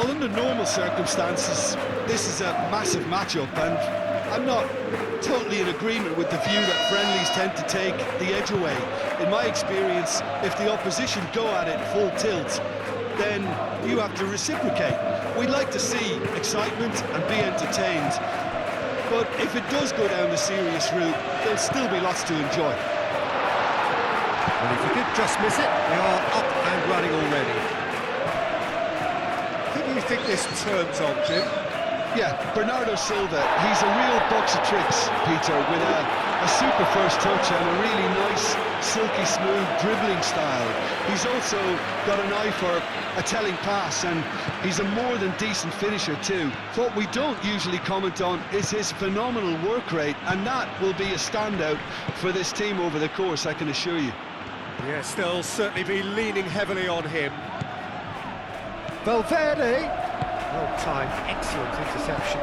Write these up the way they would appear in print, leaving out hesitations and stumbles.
Well, under normal circumstances, this is a massive matchup, and I'm not totally in agreement with the view that friendlies tend to take the edge away. In my experience, if the opposition go at it full tilt, then you have to reciprocate. We'd like to see excitement and be entertained, but if it does go down the serious route, there'll still be lots to enjoy. Well, if you did just miss it, we are up and running already. Who do you think this turns on, Jim? Yeah, Bernardo Silva, he's a real box of tricks, Peter, with a super first touch and a really nice, silky smooth dribbling style. He's also got an eye for a telling pass, and he's a more than decent finisher too. What we don't usually comment on is his phenomenal work rate, and that will be a standout for this team over the course, I can assure you. Yes, they'll certainly be leaning heavily on him. Valverde. Well timed, excellent interception.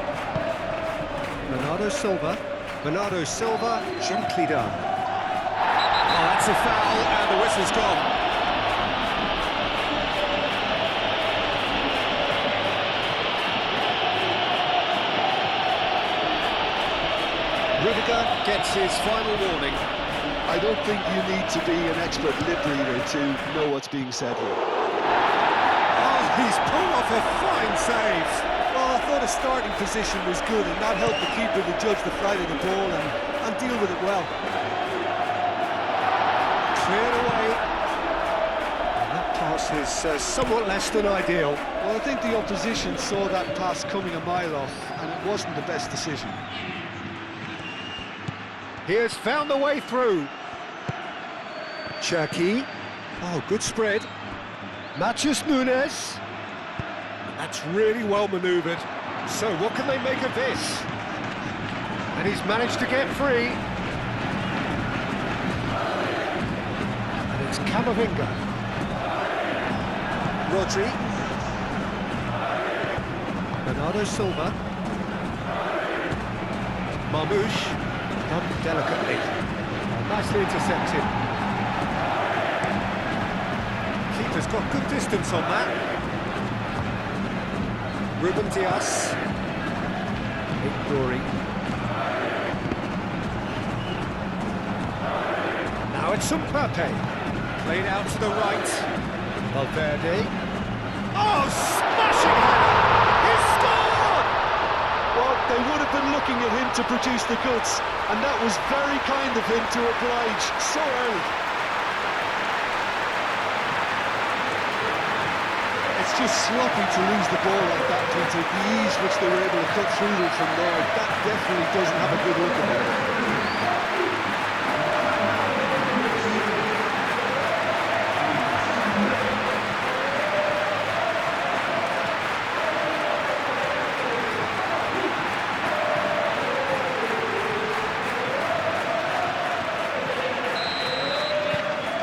Bernardo Silva. Bernardo Silva, gently done. Oh, that's a foul, and the whistle's gone. Rudiger gets his final warning. I don't think you need to be an expert lip reader to know what's being said here. Oh, he's pulled off a fine save. Well, I thought his starting position was good, and that helped the keeper to judge the flight of the ball and deal with it well. Cleared away. And that pass is somewhat less than ideal. Well, I think the opposition saw that pass coming a mile off, and it wasn't the best decision. He has found the way through. Cherki. Oh, good spread. Mathias Nunes. That's really well manoeuvred. So what can they make of this? And he's managed to get free. And it's Camavinga. Rodri. Bernardo Silva. Marmoush. Done delicately. Nicely intercepted. Keeper's got good distance on that. Ruben Dias. Ignoring. Now it's Mbappé. Played out to the right. Valverde. Oh, smashing header! He scored! Well, they would have been looking at him to produce the goods, and that was very kind of him to oblige so early. It's just sloppy to lose the ball like that, Peter. The ease which they were able to cut through them from there, that definitely doesn't have a good look about it.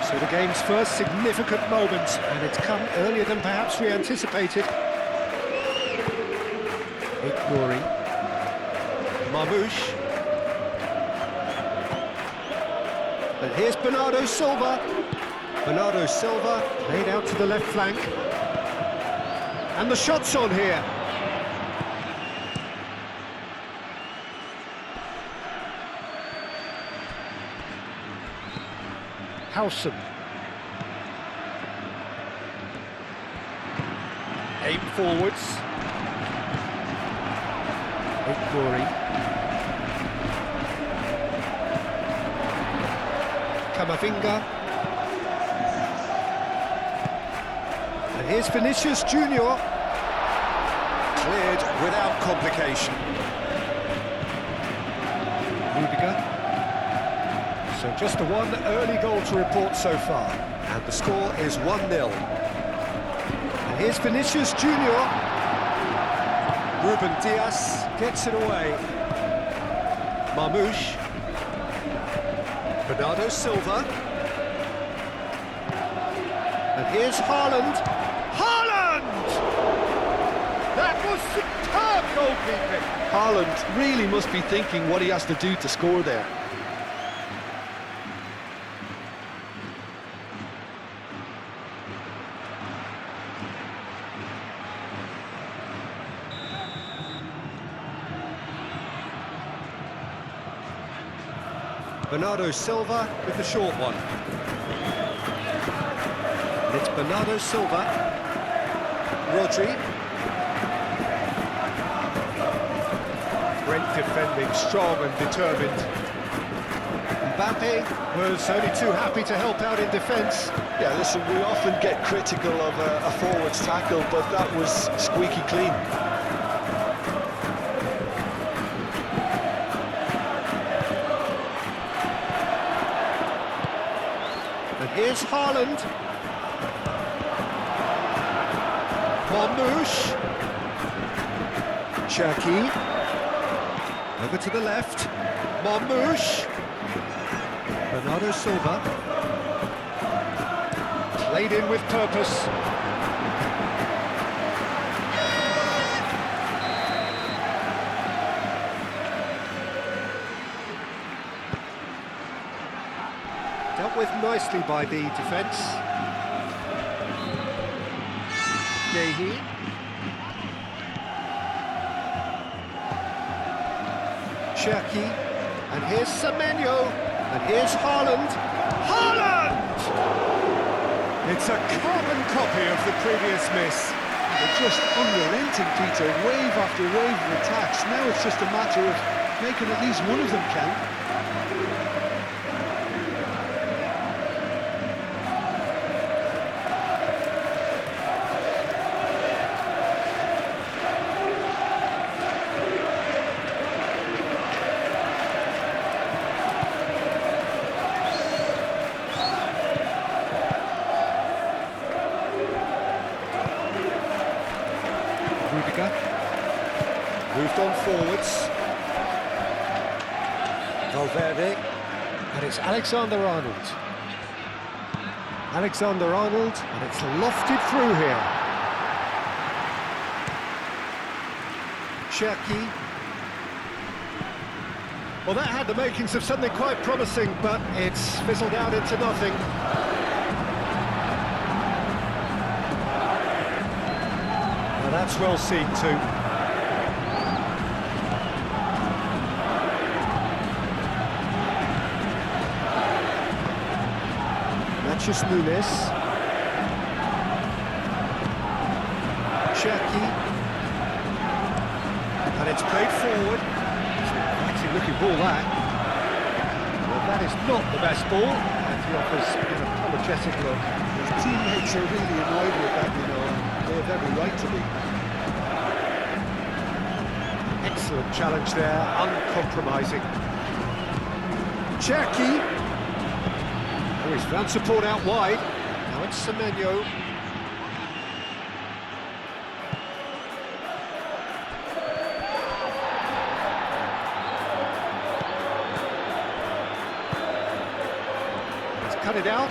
So the game's first significant moment, and it's come earlier than perhaps we anticipated. Ignoring. Marmoush. And here's Bernardo Silva. Bernardo Silva played out to the left flank. And the shot's on here. Howson. Aim forwards. Ignoring. Camavinga. And here's Vinicius Junior. Cleared without complication. Rudiger. So just the one early goal to report so far, and the score is 1-0. And here's Vinicius Junior. Ruben Dias gets it away. Marmoush. Bernardo Silva. And here's Haaland. Haaland! That was superb goalkeeping. Haaland really must be thinking what he has to do to score there. Bernardo Silva with the short one. It's Bernardo Silva. Rodri. Great defending, strong and determined. Mbappé was only too happy to help out in defence. Yeah, listen, we often get critical of a forward's tackle, but that was squeaky clean. And here's Haaland. Marmouche. Cherki. Over to the left. Marmouche. Bernardo Silva. Played in with purpose. Dealt with nicely by the defence. Gehi. Cherki. And here's Semenyo. And here's Haaland. Haaland! It's a carbon copy of the previous miss. They're just unrelenting, Peter. Wave after wave of attacks. Now it's just a matter of making at least one of them count. Moved on forwards. Valverde. And it's Alexander-Arnold. Alexander-Arnold, and it's lofted through here. Cherki. Well, that had the makings of something quite promising, but it's fizzled out into nothing. Well, that's well seen too. Nunes. Cherki. And it's played forward. It's an exciting looking ball, that. Well, that is not the best ball. And he offers an apologetic look. His teammates are really annoyed with that, you know, and they have every right to be. Excellent challenge there, uncompromising. Cherki. Oh, he's found support out wide. Now it's Semenyo. He's cut it out.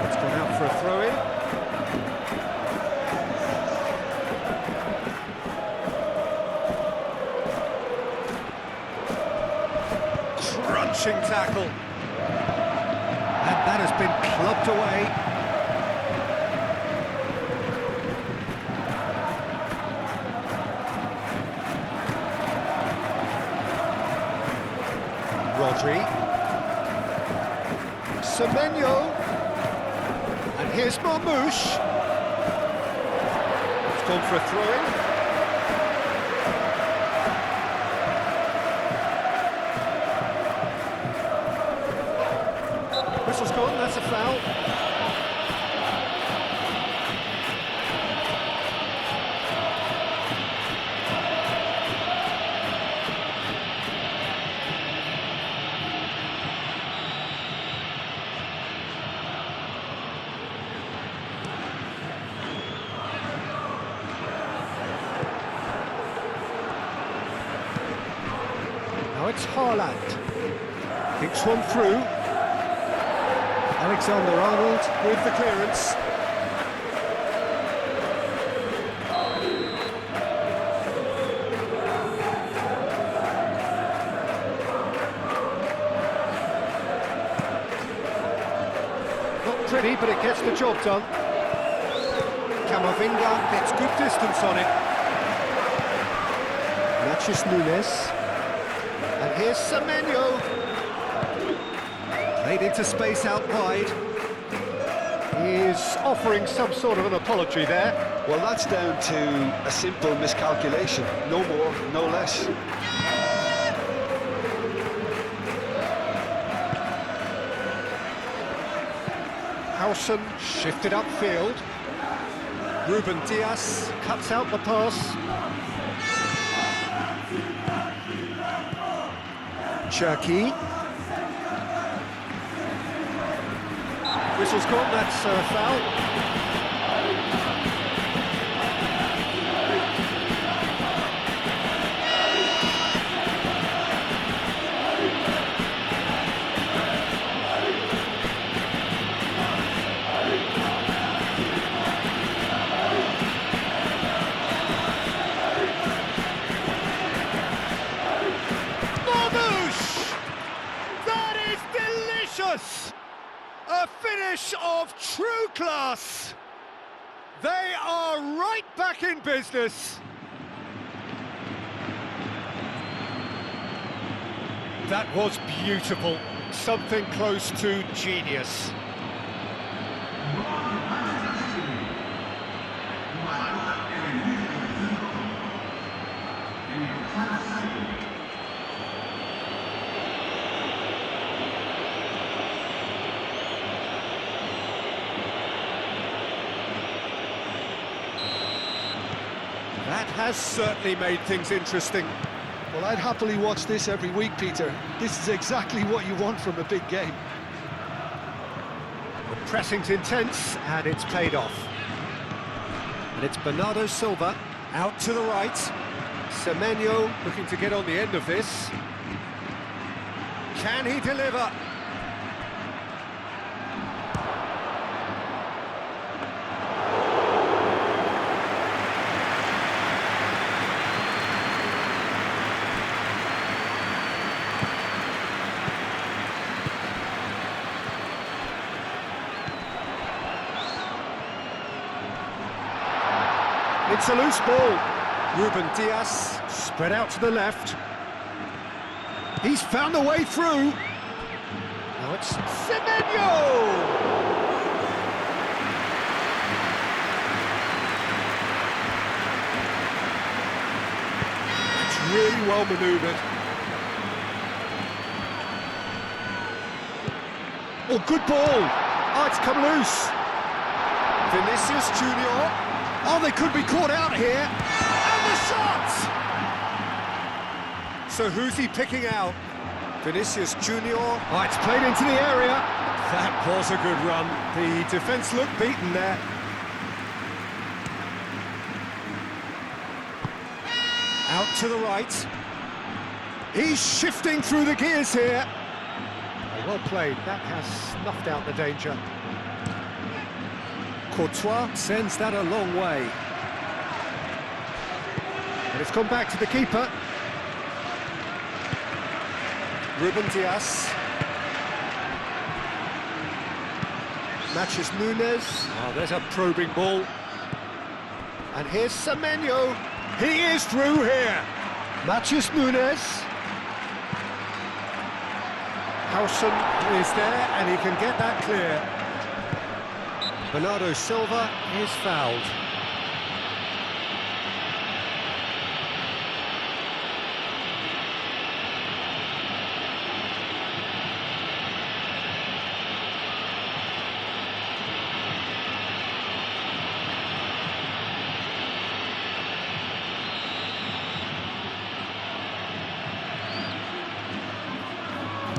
It's gone out for a throw-in. Tackle, and that has been clubbed away. Rodri, Semenyo, and here's Marmouche. It's gone for a throw-in. Whistle's gone, that's a foul. Now it's Haaland. Kicks one through. Alexander-Arnold with the clearance. Not pretty, but it gets the job done. Can Camavinga gets good distance on it. Nunes. And here's Semenyo. Played into space out wide. He is offering some sort of an apology there. Well, that's down to a simple miscalculation. No more, no less. Howson shifted upfield. Ruben Diaz cuts out the pass. Cherki. Whistle's gone, that's a foul. A finish of true class. They are right back in business. That was beautiful. Something close to genius. That has certainly made things interesting. Well, I'd happily watch this every week, Peter. This is exactly what you want from a big game. The pressing's intense, and it's paid off. And it's Bernardo Silva, out to the right. Semenyo looking to get on the end of this. Can he deliver? It's a loose ball. Ruben Diaz spread out to the left. He's found a way through. Now it's Semenyo! It's really well manoeuvred. Oh, good ball. Oh, it's come loose. Vinicius Junior. Oh, they could be caught out here. And the shot! So who's he picking out? Vinicius Junior. Oh, it's played into the area. That was a good run. The defence looked beaten there. Out to the right. He's shifting through the gears here. Well played. That has snuffed out the danger. Courtois sends that a long way. And it's gone back to the keeper. Ruben Diaz. Nunes. Oh, there's a probing ball. And here's Semenyo. He is through here. Nunes. Howson is there, and he can get that clear. Bernardo Silva is fouled.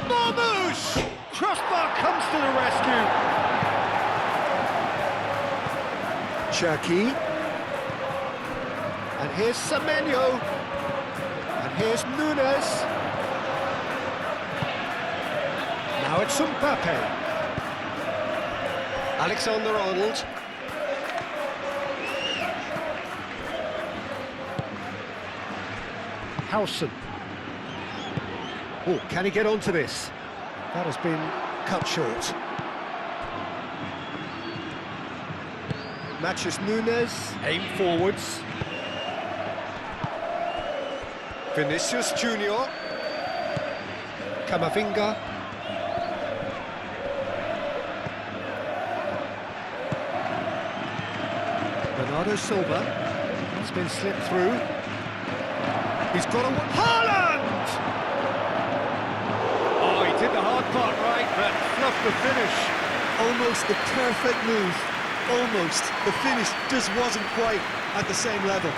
Marmoush! Crossbar comes to the rescue. Cherki. And here's Semenyo. And here's Nunes. Now it's Mbappé. Alexander-Arnold. Howson. Oh, can he get onto this? That has been cut short. Matches Nunes, aim forwards. Vinicius Junior. Camavinga. Bernardo Silva. It's been slipped through. He's got a... Haaland! Oh, he did the hard part right, but fluffed the finish. Almost the perfect move. Almost. The finish just wasn't quite at the same level.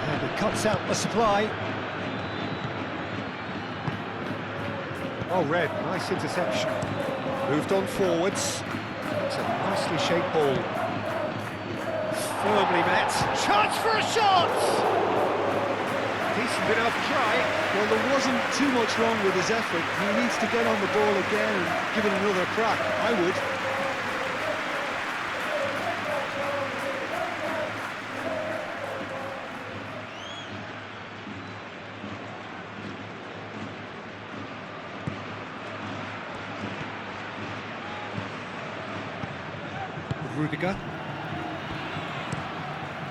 And it cuts out the supply. Oh, Red, nice interception. Moved on forwards. It's a nicely shaped ball. Firmly met. Chance for a shot! Decent enough try. Well, there wasn't too much wrong with his effort. He needs to get on the ball again and give it another crack. I would. Rudiger.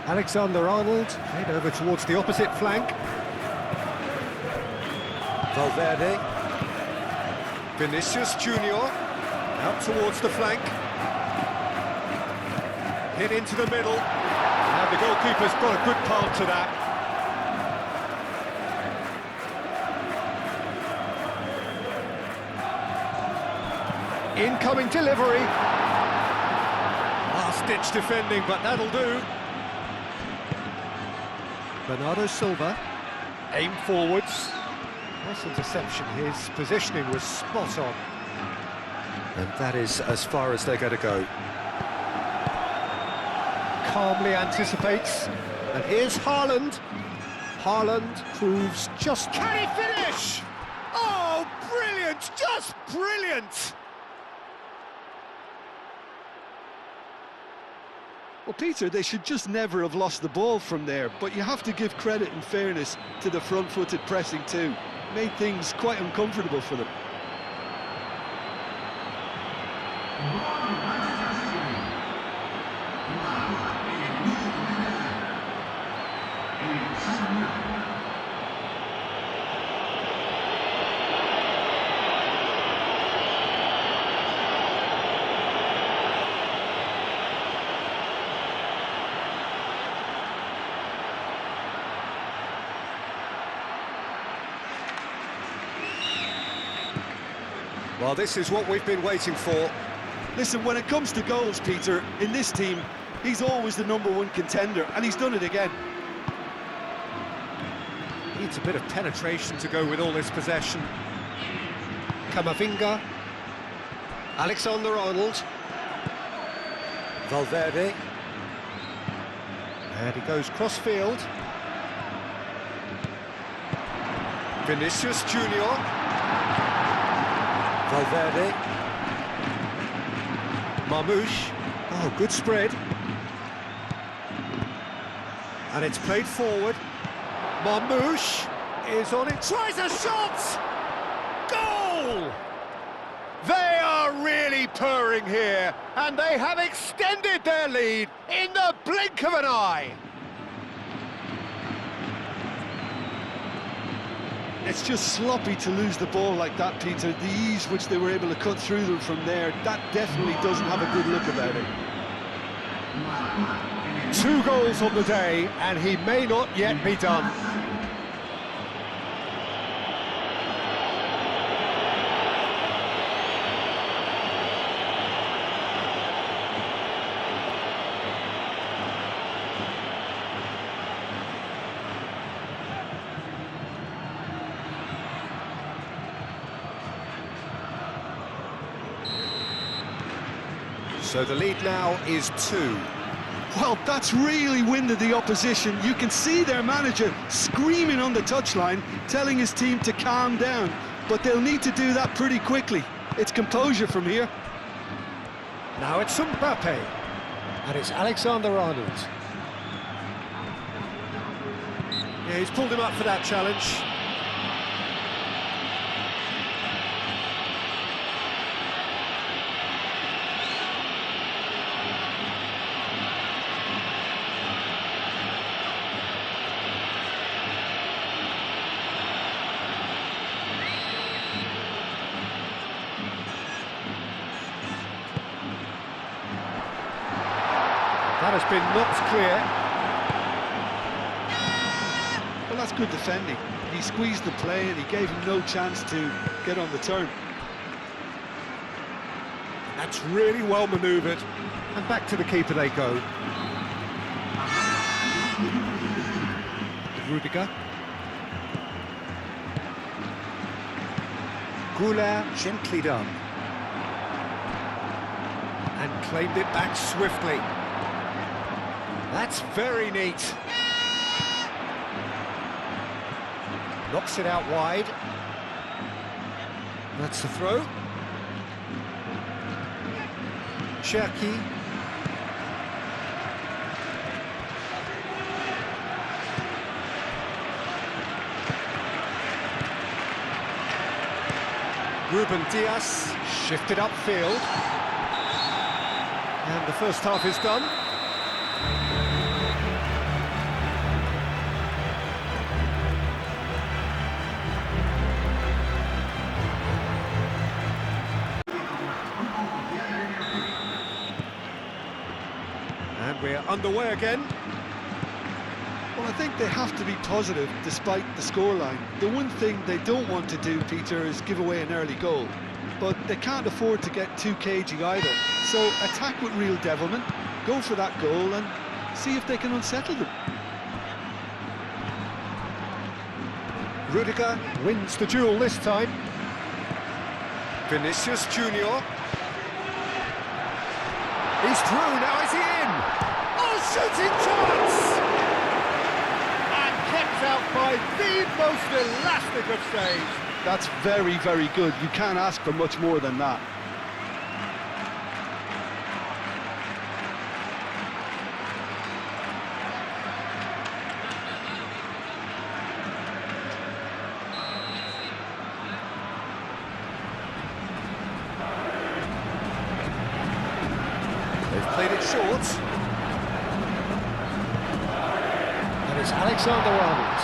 Alexander-Arnold, played over towards the opposite flank. Valverde. Vinicius Junior, out towards the flank. Hit into the middle. And the goalkeeper's got a good palm to that. Incoming delivery. Last-ditch defending, but that'll do. Bernardo Silva, aim forwards. Nice interception, his positioning was spot on. And that is as far as they're going to go. Calmly anticipates, and here's Haaland. Haaland proves just... Can he finish? Oh, brilliant, just brilliant! Well, Peter, they should just never have lost the ball from there, but you have to give credit and fairness to the front-footed pressing too. Made things quite uncomfortable for them. Well, this is what we've been waiting for. Listen, when it comes to goals, Peter, in this team, he's always the #1 contender, and he's done it again. Needs a bit of penetration to go with all this possession. Camavinga. Alexander-Arnold. Valverde. And he goes cross-field. Vinicius Junior. Valverde. Marmoush. Oh, good spread. And it's played forward. Marmoush is on it. Tries a shot! Goal! They are really purring here, and they have extended their lead in the blink of an eye. It's just sloppy to lose the ball like that, Peter. The ease which they were able to cut through them from there, that definitely doesn't have a good look about it. 2 goals on the day, and he may not yet be done. So the lead now is 2. Well, that's really winded the opposition. You can see their manager screaming on the touchline, telling his team to calm down. But they'll need to do that pretty quickly. It's composure from here. Now it's Mbappé, and it's Alexander-Arnold. Yeah, he's pulled him up for that challenge. That has been knocked clear. Well, that's good defending. He squeezed the play and he gave him no chance to get on the turn. That's really well manoeuvred. And back to the keeper they go. Rudiger. Goulart gently done. And claimed it back swiftly. That's very neat. Knocks it out wide. That's the throw. Cherki. Ruben Diaz shifted upfield. And the first half is done. And we're underway again. Well, I think they have to be positive despite the scoreline. The one thing they don't want to do, Peter, is give away an early goal. But they can't afford to get too cagey either. So attack with real devilment, go for that goal and see if they can unsettle them. Rudiger wins the duel this time. Vinicius Junior. He's through, now is he in? Oh, shooting chance! And kept out by the most elastic of saves. That's very, very good. You can't ask for much more than that. They've played it short. And it's Alexander-Arnold.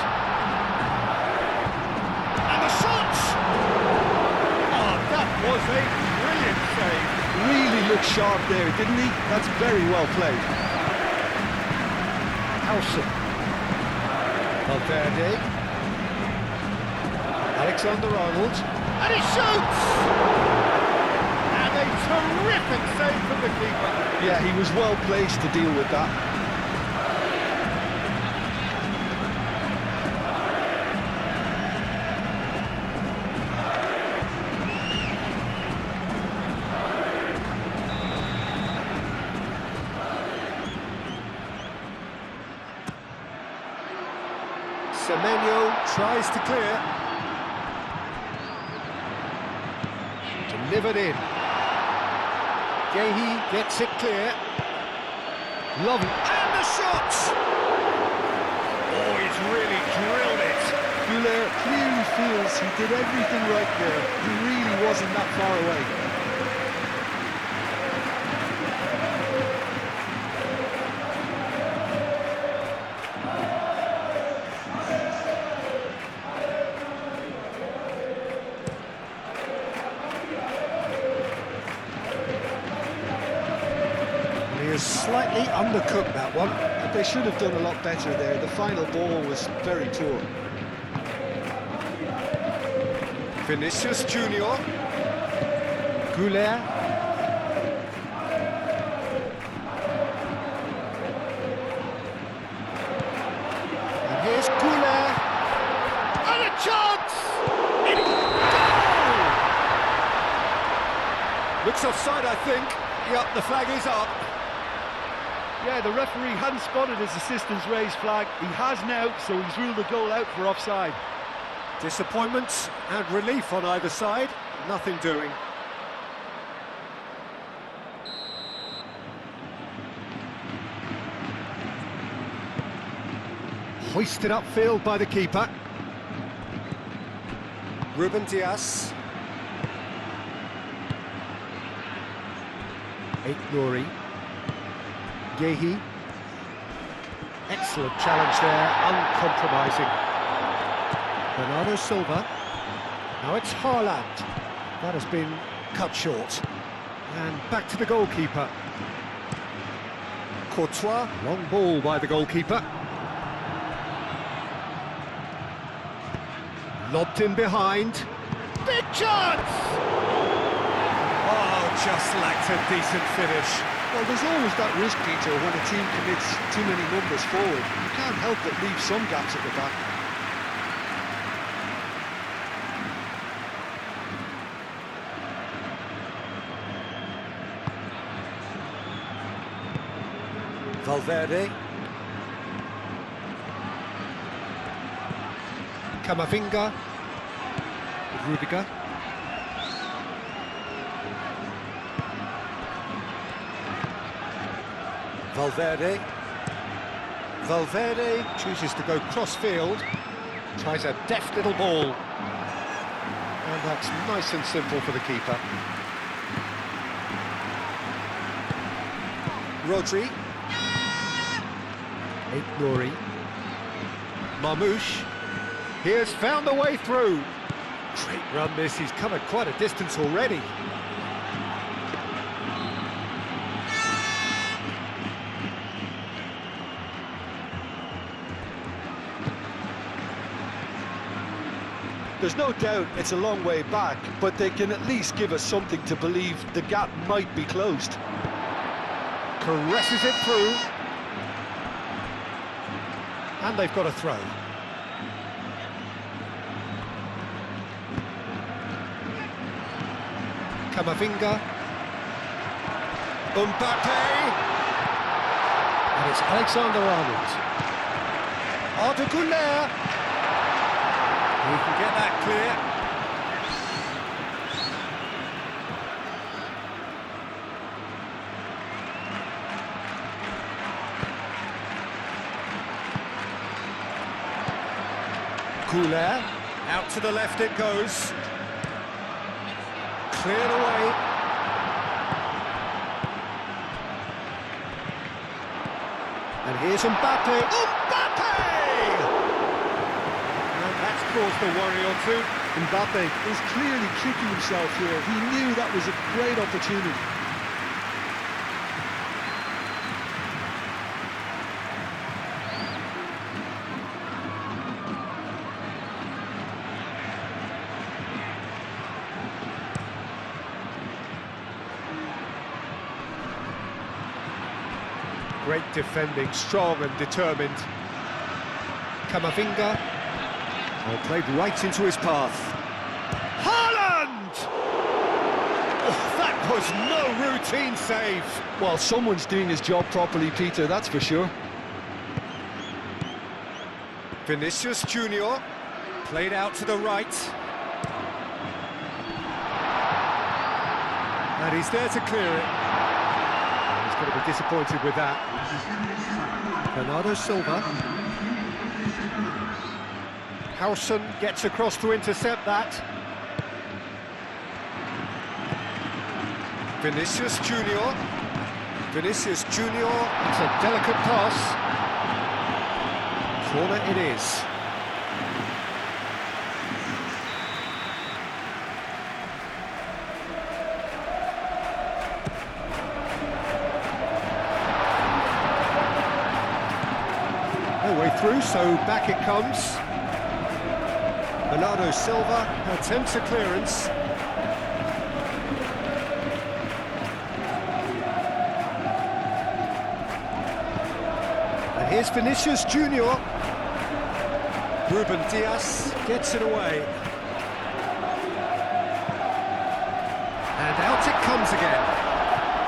And the shot! Oh, that was a brilliant save. Really looked sharp there, didn't he? That's very well played. Howson. Valverde. Alexander-Arnold. And he shoots! And a terrific save from the keeper. Yeah, he was well placed to deal with that. Semenyo tries to clear. Delivered in. Gehi gets it clear. Lovely. And the shot! Oh, he's really drilled it. Goulart clearly feels he did everything right there. He really wasn't that far away. He is slightly undercooked, that one. But they should have done a lot better there. The final ball was very poor. Vinicius Junior. Goulart. And here's Goulart. And a chance! Goal! Looks offside, I think. Yep, the flag is up. Yeah, the referee hadn't spotted his assistant's raised flag. He has now, so he's ruled the goal out for offside. Disappointment and relief on either side. Nothing doing. Hoisted upfield by the keeper. Ruben Diaz. Nouri. Gehi. Excellent challenge there, uncompromising. Bernardo Silva. Now it's Haaland. That has been cut short. And back to the goalkeeper. Courtois, long ball by the goalkeeper. Lobbed in behind. Big chance! Oh, just lacked a decent finish. Well, there's always that risk, Peter, when a team commits too many numbers forward. You can't help but leave some gaps at the back. Valverde. Camavinga. Rudiger. Valverde. Valverde chooses to go cross-field. Tries a deft little ball. And that's nice and simple for the keeper. Rodri. Nouri. Marmouche. He has found a way through. Great run this, he's covered quite a distance already. There's no doubt it's a long way back, but they can at least give us something to believe the gap might be closed. Caresses it through. And they've got a throw. Camavinga. Mbappé. And it's Alexander-Arnold. Arda Güler. He can get that clear. Güler, out to the left it goes. Cleared away. And here's Mbappé. Mbappé! And that's caused a worry or two. Mbappé is clearly kicking himself here. He knew that was a great opportunity. Great defending, strong and determined. Camavinga. Oh, played right into his path. Haaland! Oh, that was no routine save. Well, someone's doing his job properly, Peter, that's for sure. Vinicius Junior. Played out to the right. And he's there to clear it. He's going to be disappointed with that. Bernardo Silva. Howson gets across to intercept that. Vinicius Junior. Vinicius Junior. It's a delicate pass. Corner it is. No way through, so back it comes. Bernardo Silva attempts a clearance. And here's Vinicius Junior. Ruben Dias gets it away. And out it comes again.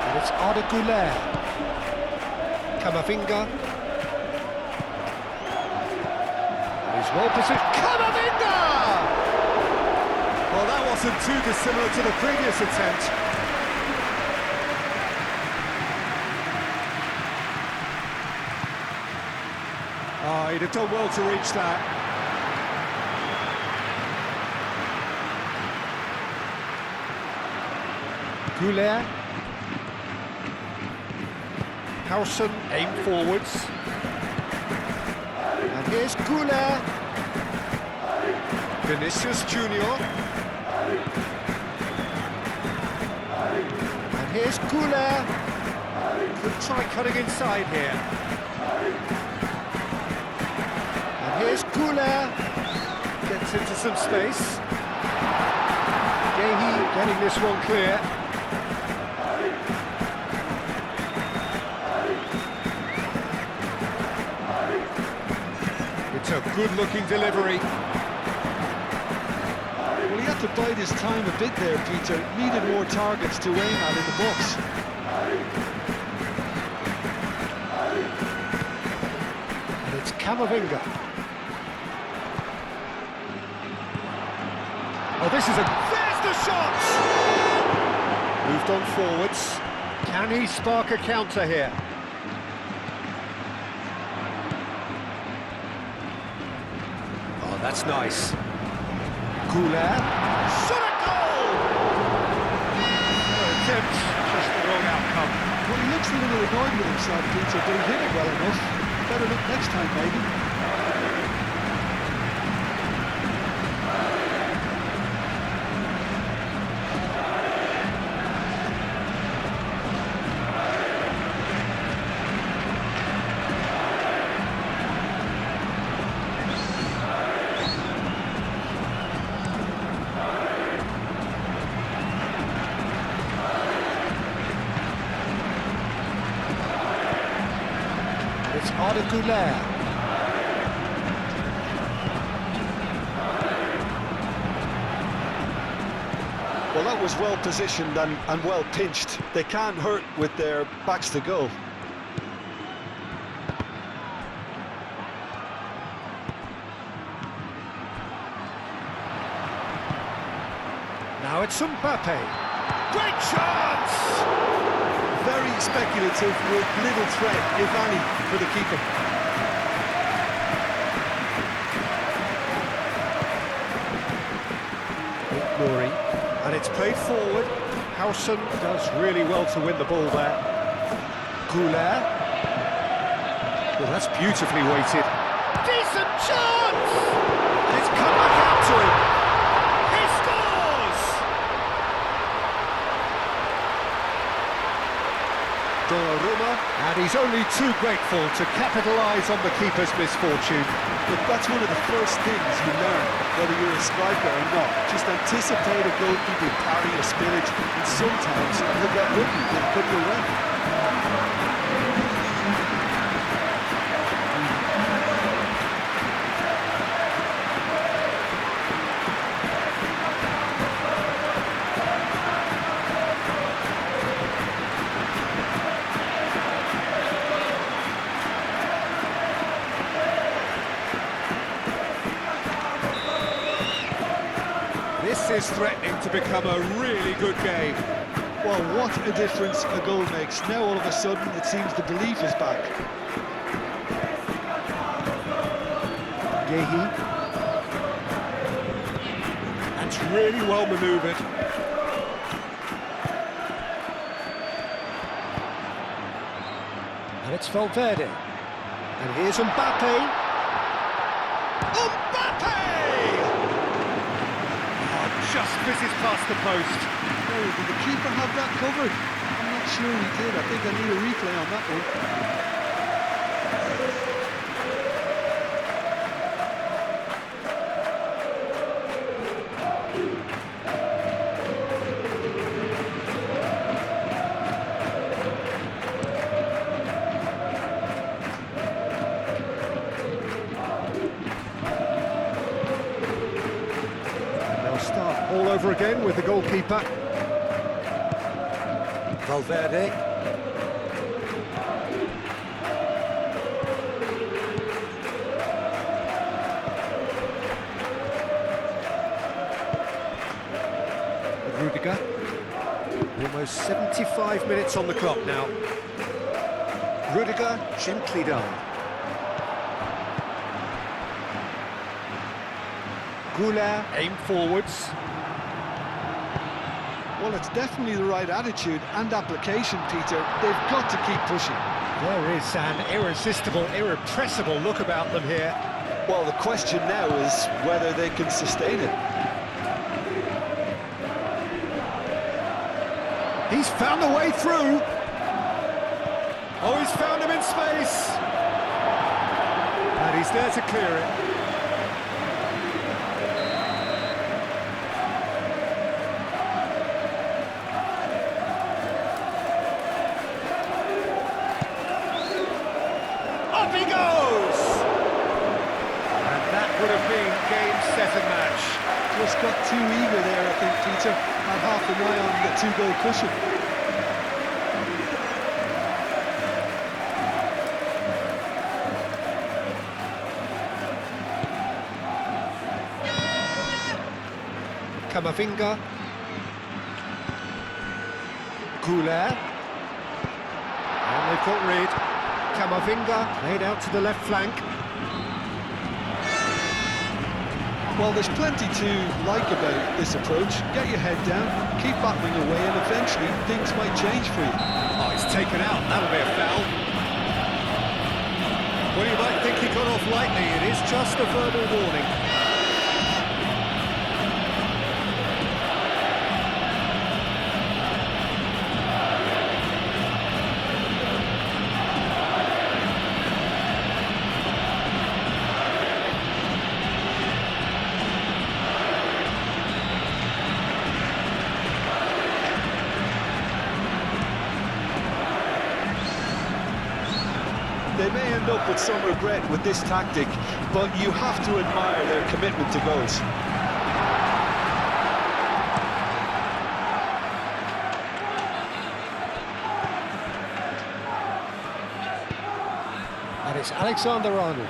And it's Arda Güler. Camavinga. He's well positioned. Camavinga! Well, that wasn't too dissimilar to the previous attempt. Oh, he'd have done well to reach that. Güler. Howson aimed forwards. And here's Güler. Vinicius Junior. And here's Güler. Could try cutting inside here. And here's Goulet. Gets into some space. Gehi getting this one clear. It's a good-looking delivery. Well, he had to bide his time a bit there, Peter. Needed more targets to aim at in the box. And it's Camavinga. Oh, this is a... There's the shot! Moved on forwards. Can he spark a counter here? Oh, that's nice. Goulet. Shot a goal! Attempt, just the wrong outcome. Well, he looks a little annoyed with himself, Peter, but he hit it well enough. Better look next time, maybe. It's Arda Goulet. Well, that was well positioned and well pinched. They can't hurt with their backs to goal. Now it's Mbappé. Great chance! Very speculative with little threat, if any, for the keeper. Murray, and it's played forward. Howson does really well to win the ball there. Goulet. Well, that's beautifully weighted. Decent chance! And it's come back out to him. He scores! Donnarumma, and he's only too grateful to capitalise on the keeper's misfortune. Look, that's one of the first things you learn, whether you're a striker or not. Just anticipate a goalkeeper parry or spillage, and sometimes you'll get lucky with a couple of runs. This is threatening to become a really good game. Well, what a difference a goal makes. Now all of a sudden it seems the belief is back. Gehi. That's really well manoeuvred. And it's Valverde. And here's Mbappé. Mbappé! Just fizzes past the post. Oh, did the keeper have that covered? I'm not sure he did. I think I need a replay on that one. Start all over again with the goalkeeper. Valverde. Rudiger. Almost 75 minutes on the clock now. Rudiger gently done. Goulet, aim forwards. Well, it's definitely the right attitude and application, Peter. They've got to keep pushing. There is an irresistible, irrepressible look about them here. Well, the question now is whether they can sustain it. He's found a way through. Oh, he's found him in space! And he's there to clear it. Up he goes! And that would have been game, set and match. Just got too eager there, I think, Peter. Had half an eye on the two-goal cushion. Camavinga. Goulet. And they've got Reed. Camavinga laid out to the left flank. Well, there's plenty to like about this approach. Get your head down, keep battling away, and eventually things might change for you. Oh, he's taken out. That'll be a foul. Well, you might think he got off lightly. It is just a verbal warning. They may end up with some regret with this tactic, but you have to admire their commitment to goals. And it's Alexander-Arnold.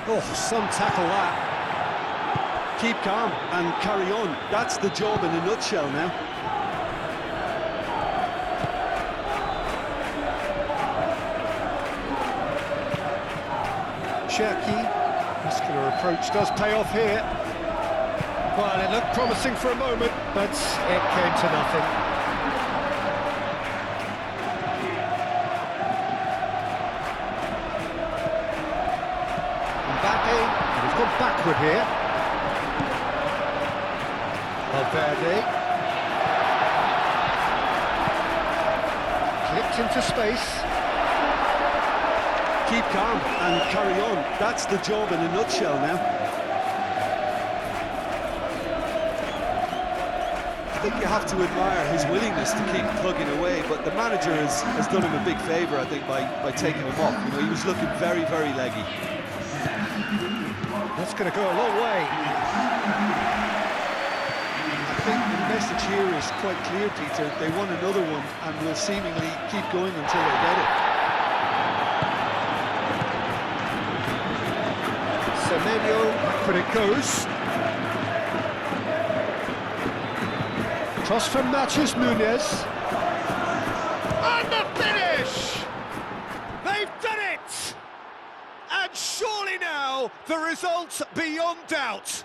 Oh, some tackle that. Keep calm and carry on. That's the job in a nutshell now. Cherki, muscular approach does pay off here. Well, it looked promising for a moment, but it came to nothing. Mbappé, and he's gone backward here. Valverde. Clipped into space. Keep calm and carry on. That's the job in a nutshell now. I think you have to admire his willingness to keep plugging away, but the manager has done him a big favour, I think, by taking him off. You know, he was looking very, very leggy. That's going to go a long way. I think the message here is quite clear, Peter. They want another one and will seemingly keep going until they get it. Semenyo, backward it goes. Cross from Matheus Nunes. And the finish! They've done it! And surely now, the result beyond doubt.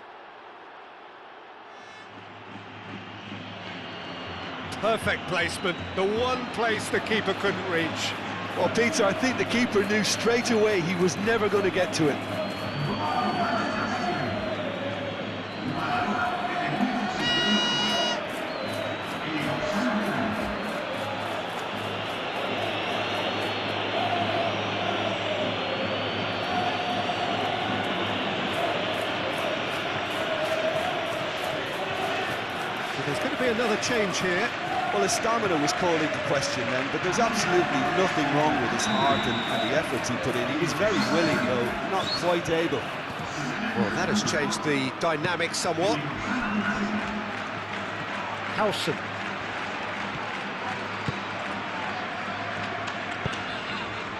Perfect placement, the one place the keeper couldn't reach. Well, Peter, I think the keeper knew straight away he was never going to get to it. There's going to be another change here. Well, his stamina was called into question then, but there's absolutely nothing wrong with his heart and the efforts he put in. He was very willing, though, not quite able. Well, that has changed the dynamic somewhat. Howson.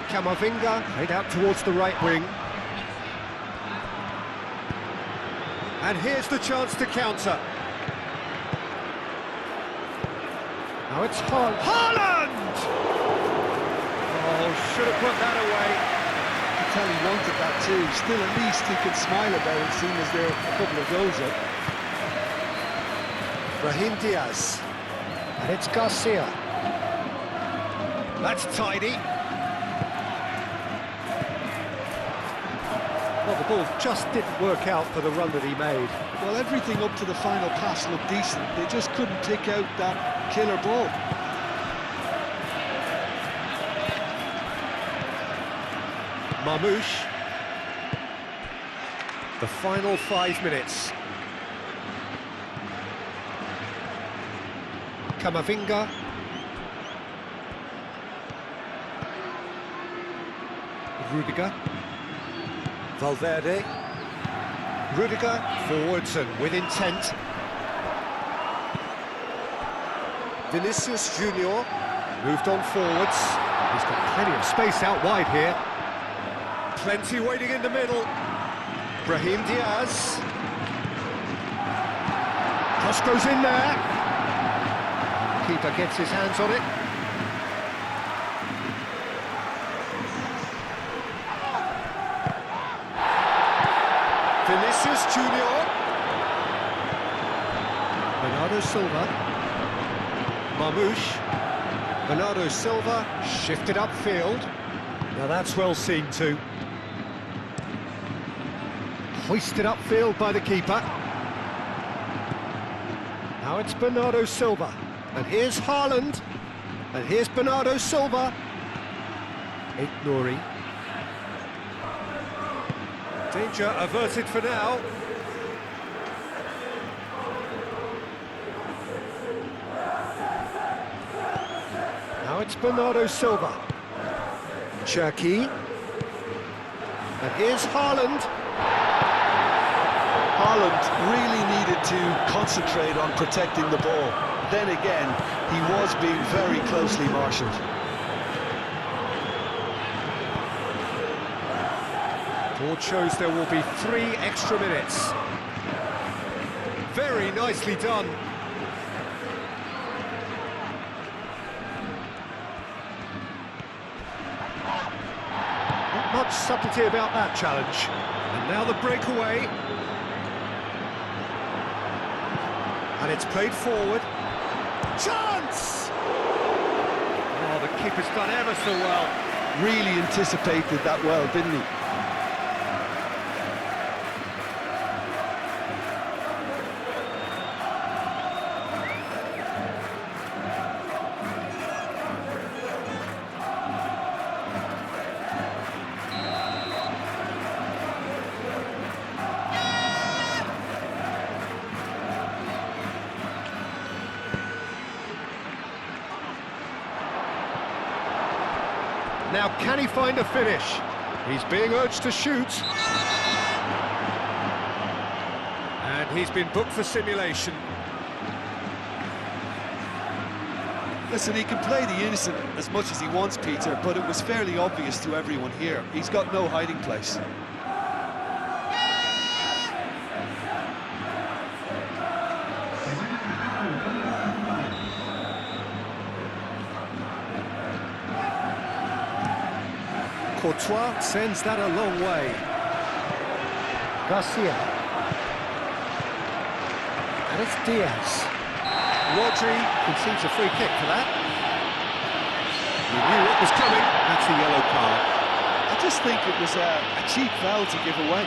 Camavinga, laid out towards the right wing. And here's the chance to counter. Now it's Haaland! Oh, should have put that away. I can tell he wanted that too. Still, at least he could smile about it, seeing as there are a couple of goals up. Brahim Diaz. And it's Garcia. That's tidy. Well, the ball just didn't work out for the run that he made. Well, everything up to the final pass looked decent. They just couldn't pick out that killer ball. Marmouche. The final 5 minutes. Camavinga. Rudiger. Valverde. Rudiger forwards and with intent. Vinicius Junior moved on forwards. He's got plenty of space out wide here. Plenty waiting in the middle. Brahim Diaz. Cross goes in there. Keeper gets his hands on it. Vinicius Junior. Bernardo Silva. Marmouche. Bernardo Silva shifted upfield. Now that's well seen too. Hoisted upfield by the keeper. Now it's Bernardo Silva. And here's Haaland. And here's Bernardo Silva. Nouri. Danger averted for now. Now it's Bernardo Silva. Cherki. And here's Haaland. Haaland really needed to concentrate on protecting the ball. Then again, he was being very closely marshalled. Board shows there will be 3 extra minutes. Very nicely done. Not much subtlety about that challenge. And now the breakaway. And it's played forward. Chance! Oh, the keeper's done ever so well. Really anticipated that well, didn't he? Now, can he find a finish? He's being urged to shoot. And he's been booked for simulation. Listen, he can play the innocent as much as he wants, Peter, but it was fairly obvious to everyone here. He's got no hiding place. Courtois sends that a long way. Garcia. And it's Diaz. Rodri concedes a free kick for that. He knew what was coming. That's a yellow card. I just think it was a cheap foul to give away.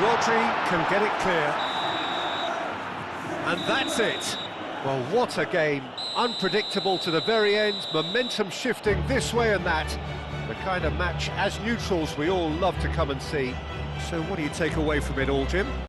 Rodri can get it clear. And that's it. Well, what a game. Unpredictable to the very end, momentum shifting this way and that. The kind of match, as neutrals, we all love to come and see. So what do you take away from it all, Jim?